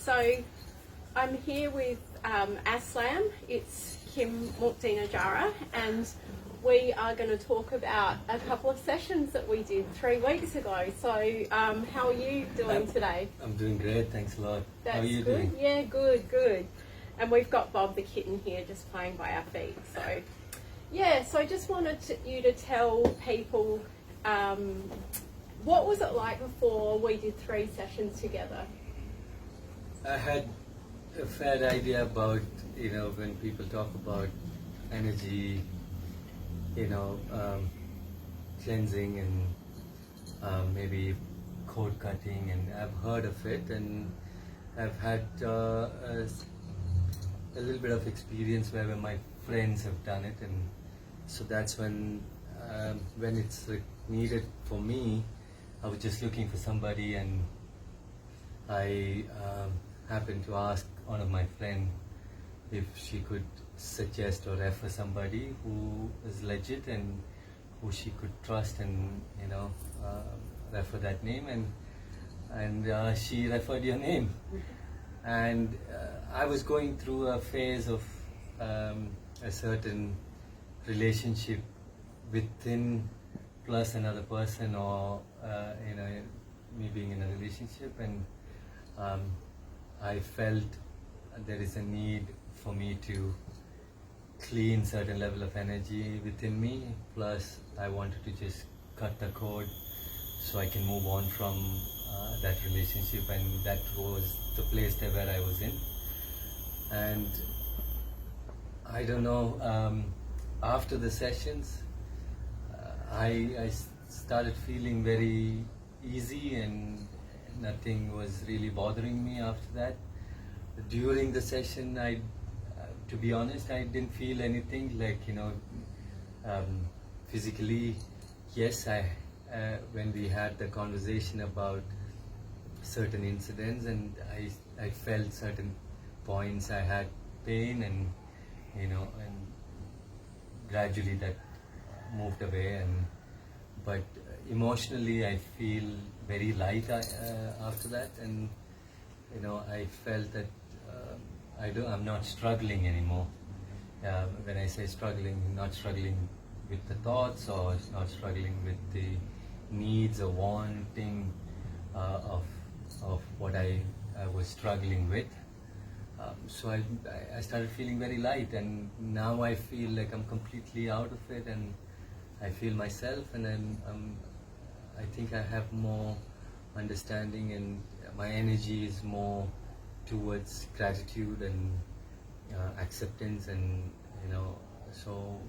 So I'm here with Aslam. It's Kim Mukdina Jara, and we are going to talk about a couple of sessions that we did 3 weeks ago. So how are you doing today? I'm doing great, thanks a lot. That's how are you good. doing? Yeah, good. And we've got Bob the kitten here just playing by our feet. So yeah, so I just wanted you to tell people what was it like before we did 3 sessions together? I had a fair idea about, when people talk about energy, cleansing and maybe code cutting, and I've heard of it, and I've had a little bit of experience where my friends have done it, and so that's when it's needed for me. I was just looking for somebody, and I happened to ask one of my friends if she could suggest or refer somebody who is legit and who she could trust, and refer that name, and she referred your name. And I was going through a phase of a certain relationship within plus another person, or me being in a relationship, and I felt there is a need for me to clean certain level of energy within me, plus I wanted to just cut the cord so I can move on from that relationship, and that was the place there where I was in. And I don't know, after the sessions I started feeling very easy, and nothing was really bothering me after that. During the session, to be honest, I didn't feel anything like, physically. Yes, when we had the conversation about certain incidents, and I felt certain points I had pain, and and gradually that moved away, but emotionally I feel very light after that, and I felt that I'm not struggling anymore. When I say struggling, not struggling with the thoughts, or not struggling with the needs or wanting of what I was struggling with. So I started feeling very light, and now I feel like I'm completely out of it, and I feel myself, and I think I have more understanding, and my energy is more towards gratitude and acceptance, and so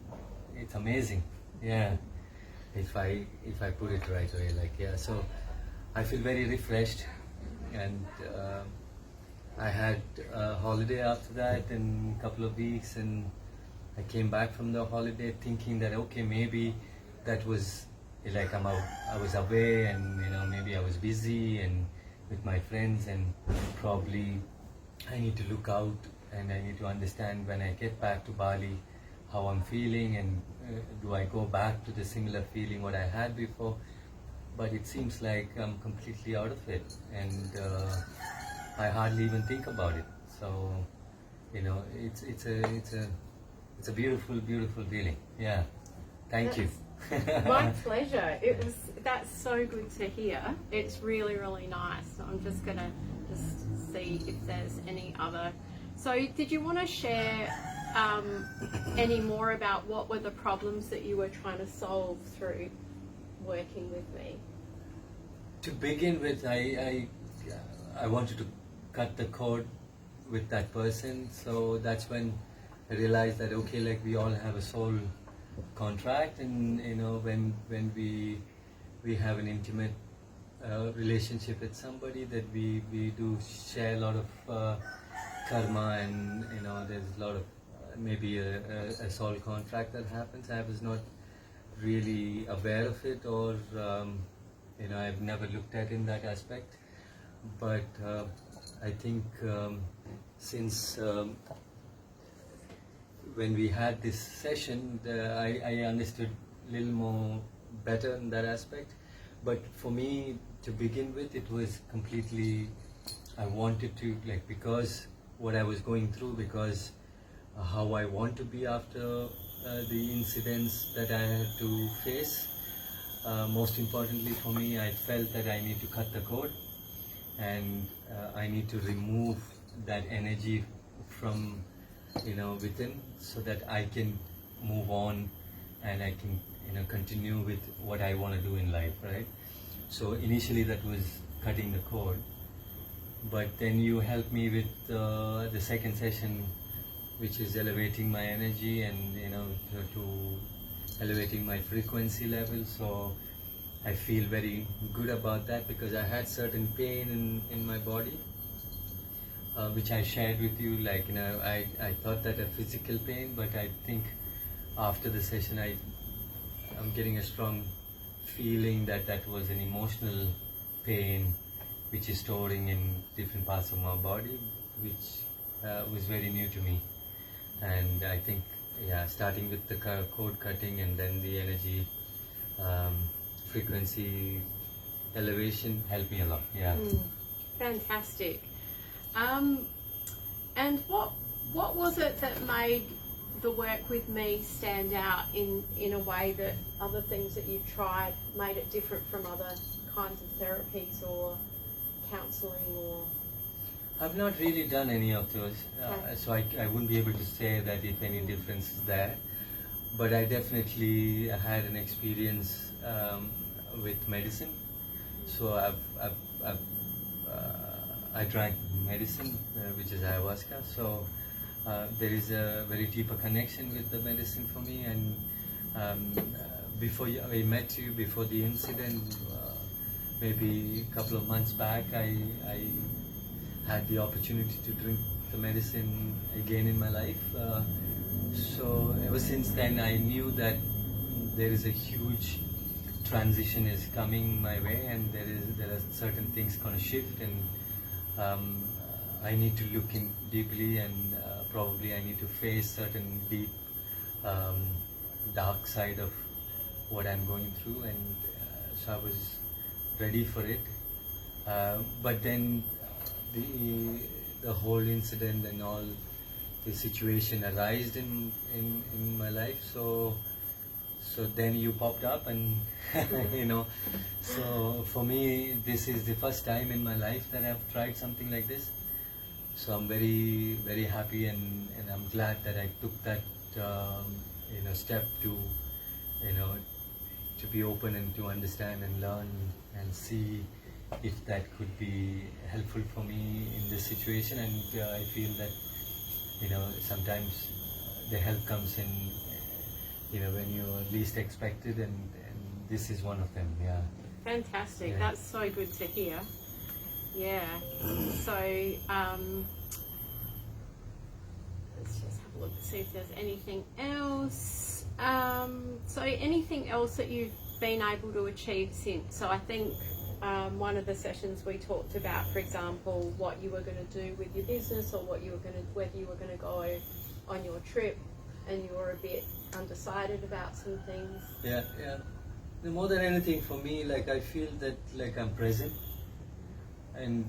it's amazing. Yeah, if I put it right way, so I feel very refreshed, and I had a holiday after that in a couple of weeks, and I came back from the holiday thinking that okay, maybe that was like I was away, and maybe I was busy and with my friends, and probably I need to look out, and I need to understand when I get back to Bali how I'm feeling, and do I go back to the similar feeling what I had before. But it seems like I'm completely out of it, and I hardly even think about it. So it's a beautiful feeling. Yeah, thank you. My pleasure. That's so good to hear. It's really nice. I'm just gonna see if there's any other. So did you want to share any more about what were the problems that you were trying to solve through working with me? To begin with, I wanted to cut the cord with that person, so that's when I realized that okay, like we all have a soul contract, and when we have an intimate relationship with somebody, that we do share a lot of karma, and there's a lot of maybe a soul contract that happens. I was not really aware of it, or I've never looked at it in that aspect, but I think since when we had this session, I understood a little more better in that aspect. But for me, to begin with, it was completely I wanted to, like, because what I was going through, because how I want to be after the incidents that I had to face. Most importantly for me, I felt that I need to cut the cord, and I need to remove that energy from, within, so that I can move on and I can, continue with what I want to do in life, right? So initially that was cutting the cord, but then you helped me with the second session, which is elevating my energy and to elevating my frequency level. So I feel very good about that, because I had certain pain in my body, which I shared with you. Like, I thought that a physical pain, but I think after the session I'm getting a strong feeling that that was an emotional pain which is storing in different parts of my body, which was very new to me. And I think, yeah, starting with the cord cutting and then the energy frequency elevation helped me a lot. Yeah. Fantastic. And what was it that made the work with me stand out in a way that other things that you've tried made it different from other kinds of therapies or counselling? Or I've not really done any of those, Okay. so I wouldn't be able to say that if any difference is there. But I definitely had an experience with medicine. So I drank medicine, which is ayahuasca. So there is a very deeper connection with the medicine for me. And before I met you, before the incident, maybe a couple of months back, I had the opportunity to drink the medicine again in my life. So ever since then, I knew that there is a huge transition is coming my way, and there are certain things going to shift, and I need to look in deeply, and probably I need to face certain deep dark side of what I'm going through, and so I was ready for it. But then the whole incident and all the situation arised in my life. So then you popped up, and so for me this is the first time in my life that I've tried something like this. So I'm very, very happy, and I'm glad that I took that step to to be open and to understand and learn and see if that could be helpful for me in this situation. And I feel that sometimes the help comes in when you're least expected, and this is one of them. Yeah. Fantastic. Yeah. That's so good to hear. Yeah. So let's just have a look to see if there's anything else. So anything else that you've been able to achieve since? So I think one of the sessions we talked about, for example, what you were going to do with your business, or whether you were going to go on your trip, and you were a bit undecided about some things. Yeah. More than anything for me, like, I feel that, like, I'm present, and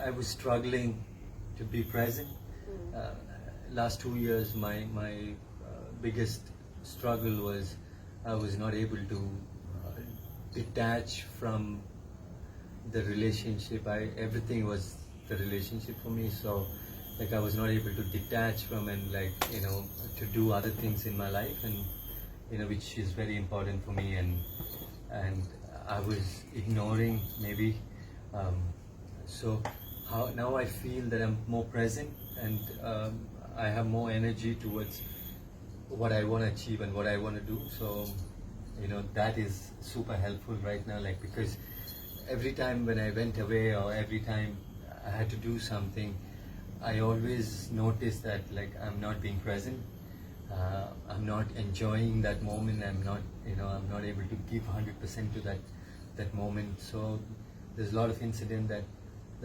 I was struggling to be present. Last 2 years, my biggest struggle was I was not able to detach from the relationship. Everything was the relationship for me. So, like, I was not able to detach from, and, like, to do other things in my life, and which is very important for me, and I was ignoring maybe. So now I feel that I'm more present, and I have more energy towards what I want to achieve and what I want to do. So that is super helpful right now, like, because every time when I went away, or every time I had to do something, I always noticed that, like, I'm not being present. I'm not enjoying that moment. I'm not able to give 100% to that moment. So there's a lot of incident that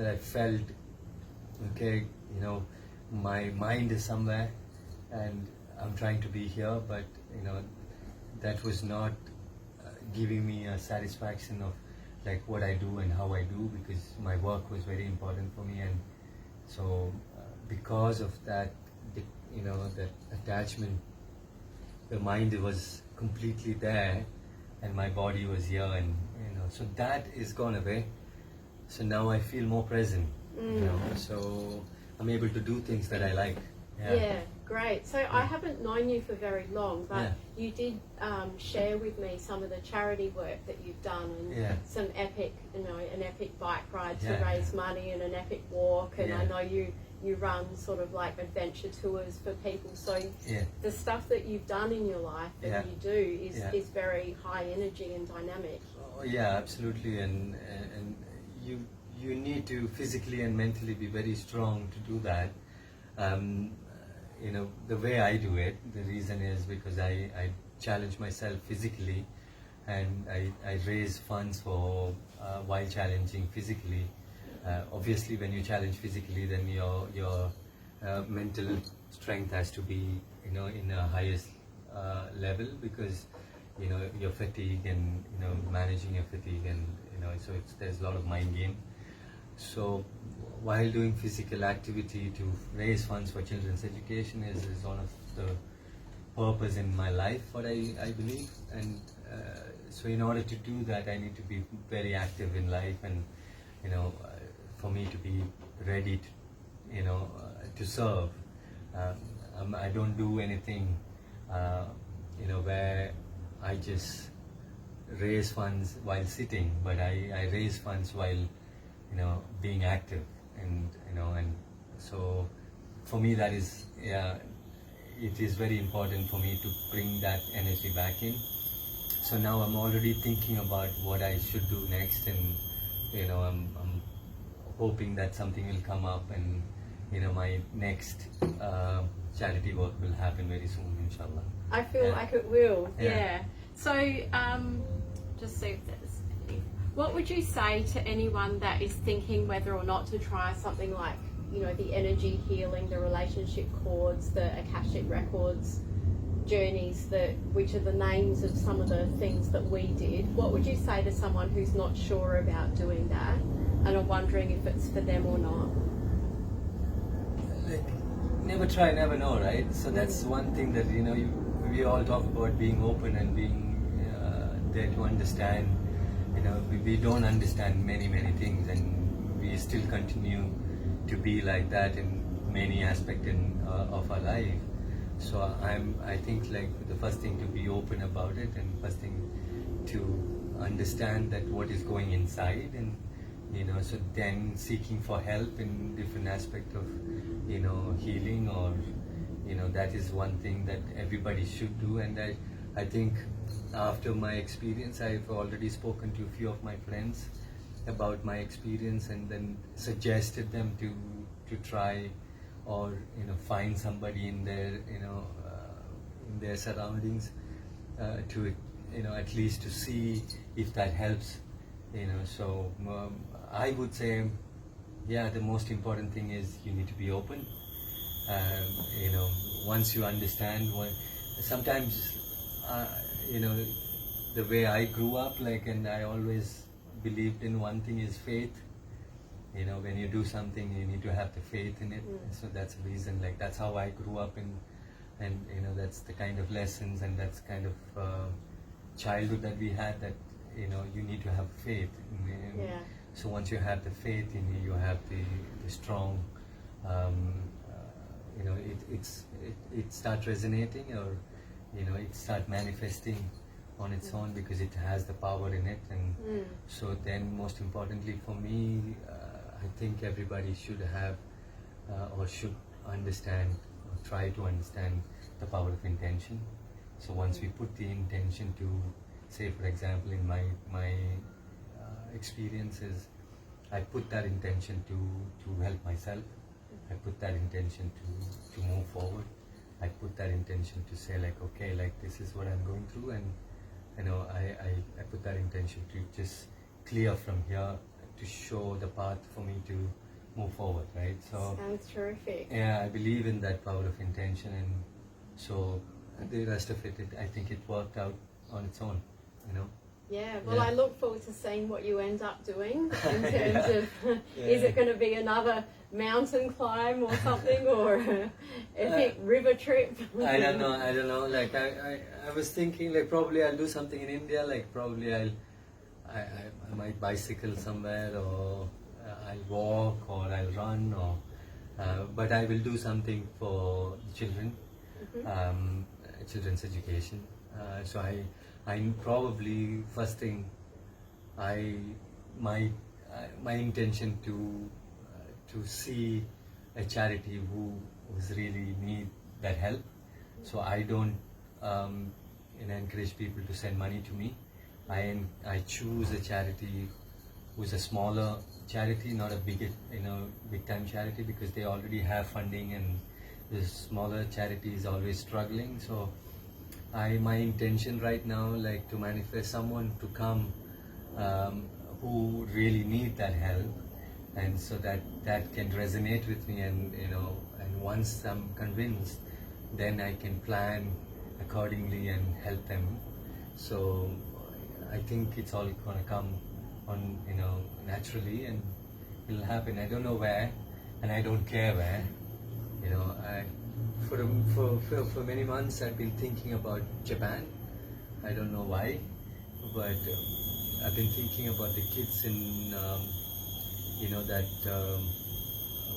I felt, okay, my mind is somewhere, and I'm trying to be here, but that was not giving me a satisfaction of like what I do and how I do, because my work was very important for me. And so because of that, that attachment, the mind was completely there and my body was here, and so that is gone away. So now I feel more present, so I'm able to do things that I like. Yeah, great. So I haven't known you for very long, but you did share with me some of the charity work that you've done, and some epic, an epic bike ride to raise money and an epic walk, and I know you run sort of like adventure tours for people. So the stuff that you've done in your life and you do is very high energy and dynamic. Oh, yeah, absolutely, and you need to physically and mentally be very strong to do that. The way I do it, the reason is because I challenge myself physically, and I raise funds for while challenging physically. Obviously, when you challenge physically, then your mental strength has to be in a highest level, because your fatigue and managing your fatigue, and so there's a lot of mind game. So while doing physical activity to raise funds for children's education is one of the purpose in my life, what I believe. And so in order to do that, I need to be very active in life, and for me to be ready to to serve. I don't do anything where I just raise funds while sitting, but I raise funds while being active, and and so for me that is it is very important for me to bring that energy back in. So now I'm already thinking about what I should do next, and I'm hoping that something will come up, and my next charity work will happen very soon, inshallah. I feel like it will. So just see if there's any. What would you say to anyone that is thinking whether or not to try something like, the energy healing, the relationship chords, the Akashic records journeys, which are the names of some of the things that we did? What would you say to someone who's not sure about doing that and are wondering if it's for them or not? Never try, never know, right? So that's one thing that we all talk about, being open and being there to understand. We don't understand many things, and we still continue to be like that in many aspects of our life. So I think like the first thing to be open about it, and first thing to understand that what is going inside, and so then seeking for help in different aspects of healing, or that is one thing that everybody should do. And I think after my experience, I've already spoken to a few of my friends about my experience, and then suggested them to try, or find somebody in their in their surroundings to at least to see if that helps. So I would say, the most important thing is you need to be open. Once you understand sometimes the way I grew up, and I always believed in one thing is faith. When you do something, you need to have the faith in it. So that's the reason, that's how I grew up, and that's the kind of lessons, and that's kind of childhood that we had, that you need to have faith. So once you have the faith in you, you have the strong, it start resonating, or it start manifesting on its own, because it has the power in it. And so then, most importantly for me, I think everybody should have or should understand, or try to understand, the power of intention. So once we put the intention to, say for example, in my experiences, I put that intention to help myself. I put that intention to move forward. I put that intention to say, okay, this is what I'm going through, and I put that intention to just clear from here, to show the path for me to move forward, right? So sounds terrific. I believe in that power of intention, and so the rest of it, I think it worked out on its own. Yeah, well, Yeah. I look forward to seeing what you end up doing in terms of Yeah. is it going to be another mountain climb or something, or a epic river trip? I don't know. Like I was thinking like probably I'll do something in India. Like probably I might bicycle somewhere, or I'll walk, or I'll run, or but I will do something for children, children's education. So I probably first thing I my my intention to see a charity who's really need that help. So I don't encourage people to send money to me. I choose a charity who's a smaller charity, not a big time charity, because they already have funding, and the smaller charity is always struggling. So my intention right now, like to manifest someone to come who really need that help, and so that can resonate with me, and and once I'm convinced, then I can plan accordingly and help them. So I think it's all gonna come on naturally, and it'll happen. I don't know where, and I don't care where. I for many months I've been thinking about Japan. I don't know why, but I've been thinking about the kids in that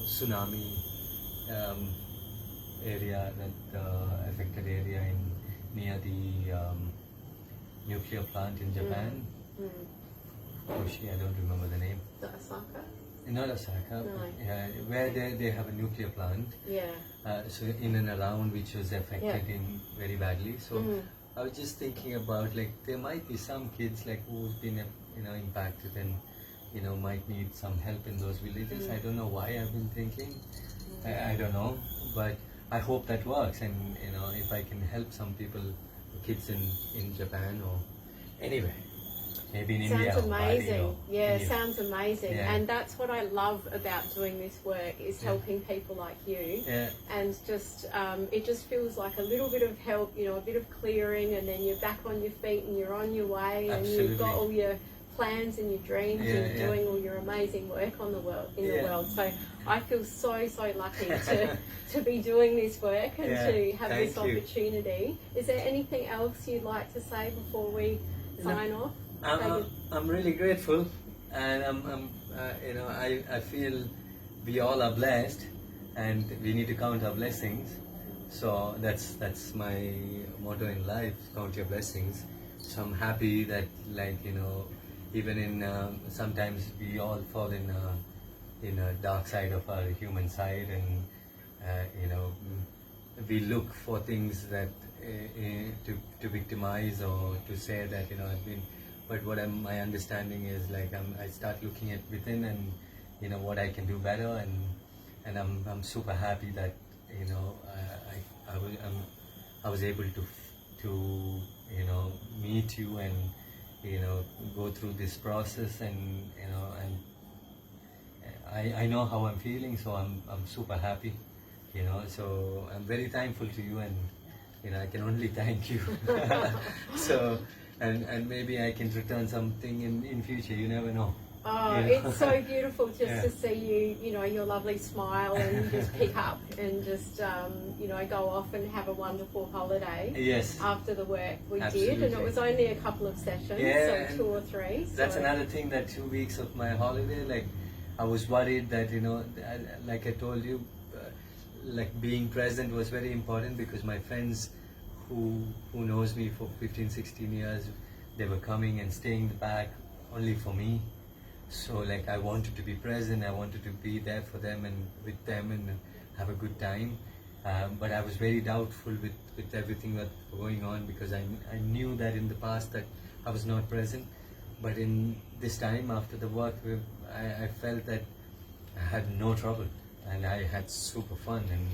tsunami area, that affected area near the nuclear plant in Japan. Oshi, I don't remember the name. Is that Osaka? Not Osaka, No. where they have a nuclear plant. Yeah. So in and around, which was affected Yeah. in very badly. So I was just thinking about, like, there might be some kids like who's been impacted, and might need some help in those villages. I don't know why I've been thinking. I don't know, but I hope that works, and if I can help some people, kids in Japan or anywhere. Maybe in India. Sounds or Bali amazing. or Yeah, India. sounds amazing. Yeah. And that's what I love about doing this work, is Yeah. helping people like you. Yeah. And just it just feels like a little bit of help, a bit of clearing, and then you're back on your feet and you're on your way, and you've got Absolutely. all your plans and your dreams, Yeah, and yeah. doing all your amazing work on the world in the Yeah. world. So I feel so lucky to be doing this work and Yeah, to have this thank you. opportunity. Is there anything else you'd like to say before we sign off? I'm really grateful, and I feel we all are blessed, and we need to count our blessings. So that's my motto in life: count your blessings. So I'm happy that, like, even in sometimes we all fall in a dark side of our human side, and we look for things that to victimize, or to say that I've been. But my understanding is, like, I start looking at within, and what I can do better, and I'm super happy that I was able to meet you, and go through this process, and I know how I'm feeling, so I'm super happy, so I'm very thankful to you, and I can only thank you. So and maybe I can return something in future, you never know. Oh, it's so beautiful just to see you, your lovely smile, and just pick up and just, go off and have a wonderful holiday. Yes. After the work we did, and Absolutely. it was only a couple of sessions, Yeah, so 2 or 3. So. That's another thing, that 2 weeks of my holiday, like, I was worried that, like I told you, like, being present was very important, because my friends who knows me for 15-16 years, they were coming and staying back only for me. So, like, I wanted to be present, I wanted to be there for them and with them and have a good time. But I was very doubtful with everything that was going on, because I knew that in the past that I was not present. But in this time, after the work, I felt that I had no trouble, and I had super fun, and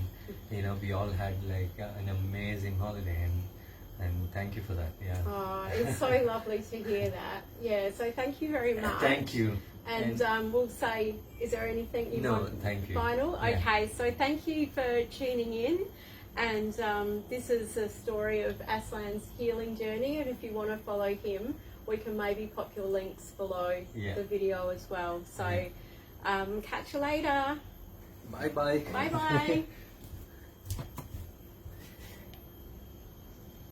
we all had, like, an amazing holiday, and thank you for that. Yeah. Oh, it's so lovely to hear that. Yeah, so thank you very much. Thank you. And we'll say, is there anything you No, want? thank you. Final? Yeah. Okay, so thank you for tuning in. And this is a story of Aslan's healing journey. And if you want to follow him we can maybe pop your links below Yeah. the video as well. So Yeah. catch you later. Bye bye. Bye bye.